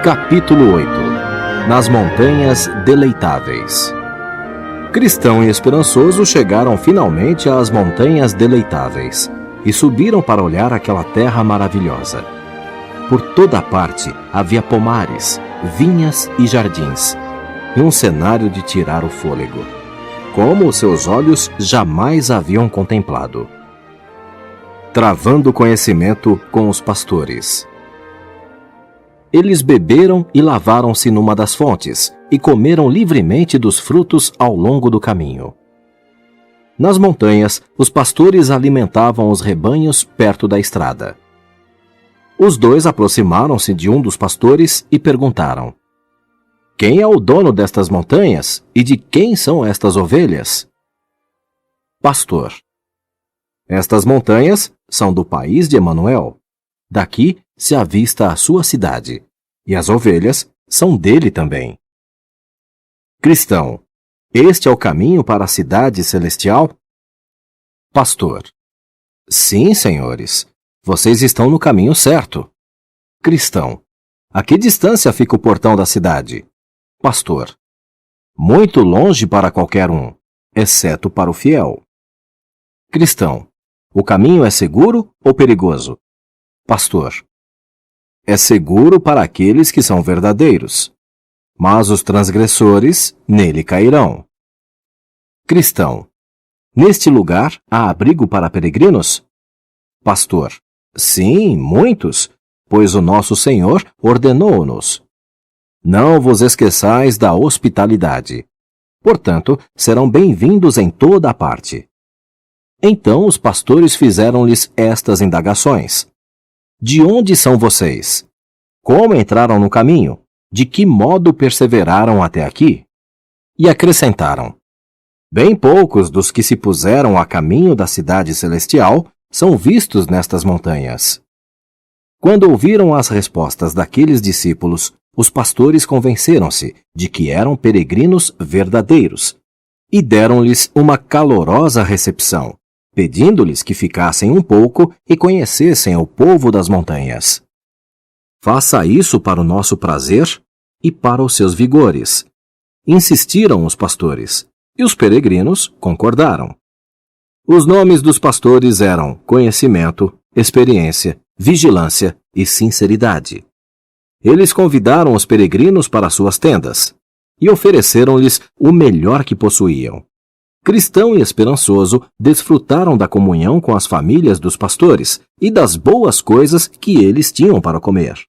Capítulo 8. Nas Montanhas Deleitáveis. Cristão e Esperançoso chegaram finalmente às Montanhas Deleitáveis e subiram para olhar aquela terra maravilhosa. Por toda a parte havia pomares, vinhas e jardins, e um cenário de tirar o fôlego, como os seus olhos jamais haviam contemplado. Travando conhecimento com os pastores. Eles beberam e lavaram-se numa das fontes, e comeram livremente dos frutos ao longo do caminho. Nas montanhas, os pastores alimentavam os rebanhos perto da estrada. Os dois aproximaram-se de um dos pastores e perguntaram: "Quem é o dono destas montanhas e de quem são estas ovelhas?" Pastor: "Estas montanhas são do país de Emanuel. Daqui se avista a sua cidade, e as ovelhas são dele também." Cristão: "Este é o caminho para a cidade celestial?" Pastor: "Sim, senhores, vocês estão no caminho certo." Cristão: "A que distância fica o portão da cidade?" Pastor: "Muito longe para qualquer um, exceto para o fiel." Cristão: "O caminho é seguro ou perigoso?" Pastor: "É seguro para aqueles que são verdadeiros, mas os transgressores nele cairão." Cristão: "Neste lugar há abrigo para peregrinos?" Pastor: "Sim, muitos, pois o nosso Senhor ordenou-nos. Não vos esqueçais da hospitalidade. Portanto, serão bem-vindos em toda a parte." Então os pastores fizeram-lhes estas indagações: "De onde são vocês? Como entraram no caminho? De que modo perseveraram até aqui?" E acrescentaram: "Bem poucos dos que se puseram a caminho da cidade celestial são vistos nestas montanhas." Quando ouviram as respostas daqueles discípulos, os pastores convenceram-se de que eram peregrinos verdadeiros e deram-lhes uma calorosa recepção, pedindo-lhes que ficassem um pouco e conhecessem o povo das montanhas. "Faça isso para o nosso prazer e para os seus vigores", insistiram os pastores, e os peregrinos concordaram. Os nomes dos pastores eram Conhecimento, Experiência, Vigilância e Sinceridade. Eles convidaram os peregrinos para suas tendas e ofereceram-lhes o melhor que possuíam. Cristão e Esperançoso desfrutaram da comunhão com as famílias dos pastores e das boas coisas que eles tinham para comer.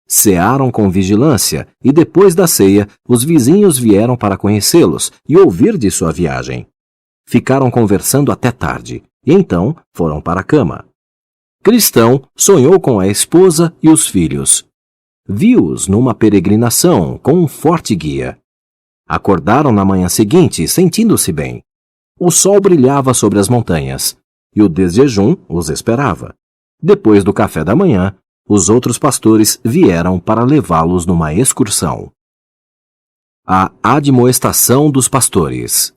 Cearam com vigilância e depois da ceia, os vizinhos vieram para conhecê-los e ouvir de sua viagem. Ficaram conversando até tarde e então foram para a cama. Cristão sonhou com a esposa e os filhos. Viu-os numa peregrinação com um forte guia. Acordaram na manhã seguinte, sentindo-se bem. O sol brilhava sobre as montanhas, e o desjejum os esperava. Depois do café da manhã, os outros pastores vieram para levá-los numa excursão. A admoestação dos pastores.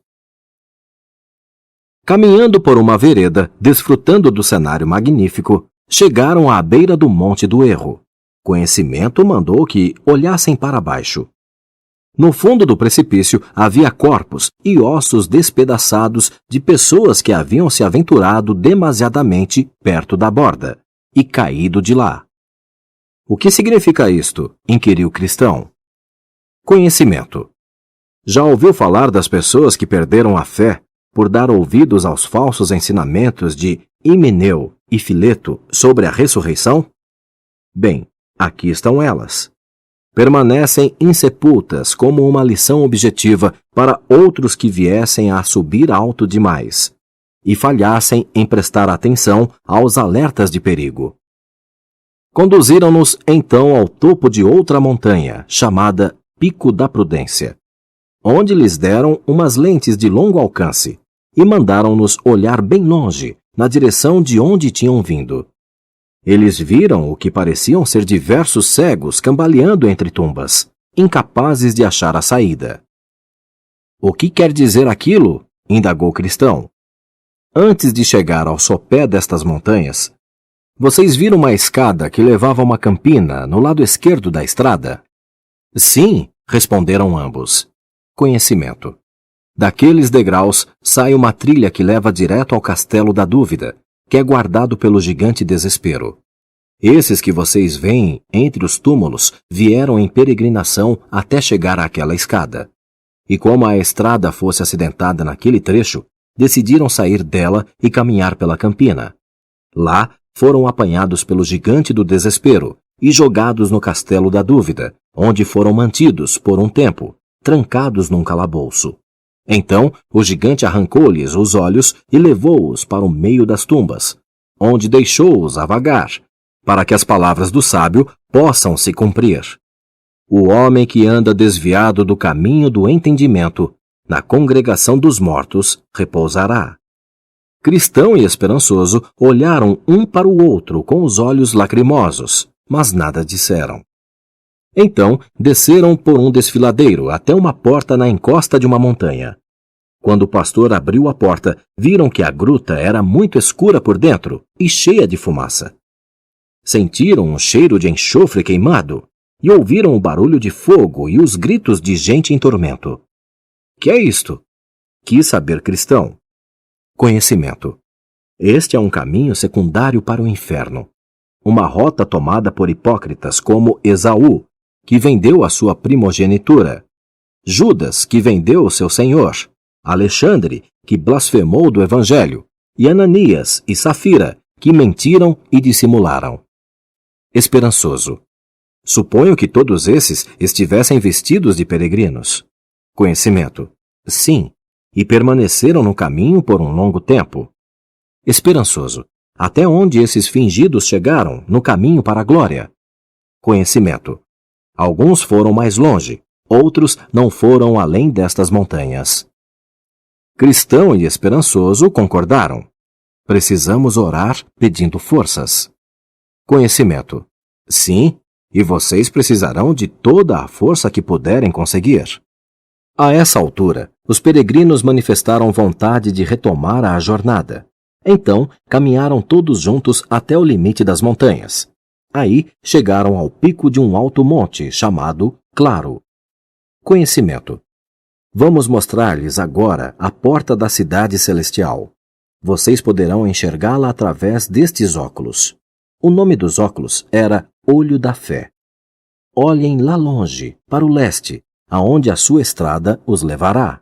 Caminhando por uma vereda, desfrutando do cenário magnífico, chegaram à beira do Monte do Erro. Conhecimento mandou que olhassem para baixo. No fundo do precipício havia corpos e ossos despedaçados de pessoas que haviam se aventurado demasiadamente perto da borda e caído de lá. "O que significa isto?" inquiriu Cristão. Conhecimento: "Já ouviu falar das pessoas que perderam a fé por dar ouvidos aos falsos ensinamentos de Himeneu e Fileto sobre a ressurreição? Bem, aqui estão elas. Permanecem insepultas como uma lição objetiva para outros que viessem a subir alto demais e falhassem em prestar atenção aos alertas de perigo." Conduziram-nos então ao topo de outra montanha, chamada Pico da Prudência, onde lhes deram umas lentes de longo alcance e mandaram-nos olhar bem longe, na direção de onde tinham vindo. Eles viram o que pareciam ser diversos cegos cambaleando entre tumbas, incapazes de achar a saída. "O que quer dizer aquilo?" indagou Cristão. "Antes de chegar ao sopé destas montanhas, vocês viram uma escada que levava a uma campina no lado esquerdo da estrada?" Sim, responderam ambos. Conhecimento. Daqueles degraus sai uma trilha que leva direto ao castelo da dúvida, que é guardado pelo gigante desespero. Esses que vocês veem entre os túmulos vieram em peregrinação até chegar àquela escada. E como a estrada fosse acidentada naquele trecho, decidiram sair dela e caminhar pela campina. Lá foram apanhados pelo gigante do desespero e jogados no castelo da dúvida, onde foram mantidos por um tempo, trancados num calabouço. Então o gigante arrancou-lhes os olhos e levou-os para o meio das tumbas, onde deixou-os a vagar, para que as palavras do sábio possam se cumprir. O homem que anda desviado do caminho do entendimento, na congregação dos mortos, repousará. Cristão e esperançoso olharam um para o outro com os olhos lacrimosos, mas nada disseram. Então desceram por um desfiladeiro até uma porta na encosta de uma montanha. Quando o pastor abriu a porta, viram que a gruta era muito escura por dentro e cheia de fumaça. Sentiram um cheiro de enxofre queimado e ouviram o barulho de fogo e os gritos de gente em tormento. Que é isto? Quis saber Cristão. Conhecimento. Este é um caminho secundário para o inferno. Uma rota tomada por hipócritas como Esaú, que vendeu a sua primogenitura, Judas, que vendeu o seu senhor, Alexandre, que blasfemou do evangelho, e Ananias e Safira, que mentiram e dissimularam. Esperançoso. Suponho que todos esses estivessem vestidos de peregrinos. Conhecimento. Sim, e permaneceram no caminho por um longo tempo. Esperançoso. Até onde esses fingidos chegaram no caminho para a glória? Conhecimento. Alguns foram mais longe, outros não foram além destas montanhas. Cristão e esperançoso concordaram. Precisamos orar pedindo forças. Conhecimento. Sim, e vocês precisarão de toda a força que puderem conseguir. A essa altura, os peregrinos manifestaram vontade de retomar a jornada. Então, caminharam todos juntos até o limite das montanhas. Aí, chegaram ao pico de um alto monte chamado Claro. Conhecimento. Vamos mostrar-lhes agora a porta da cidade celestial. Vocês poderão enxergá-la através destes óculos. O nome dos óculos era Olho da Fé. Olhem lá longe, para o leste, aonde a sua estrada os levará.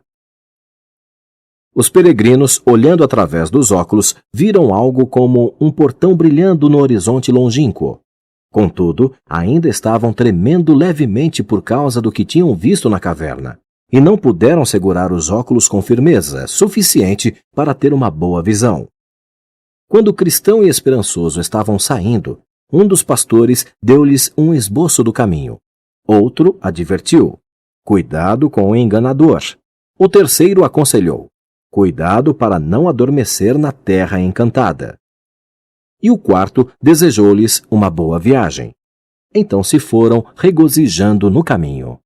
Os peregrinos, olhando através dos óculos, viram algo como um portão brilhando no horizonte longínquo. Contudo, ainda estavam tremendo levemente por causa do que tinham visto na caverna, e não puderam segurar os óculos com firmeza suficiente para ter uma boa visão. Quando Cristão e Esperançoso estavam saindo, um dos pastores deu-lhes um esboço do caminho. Outro advertiu: cuidado com o enganador. O terceiro aconselhou: cuidado para não adormecer na terra encantada. E o quarto desejou-lhes uma boa viagem. Então se foram regozijando no caminho.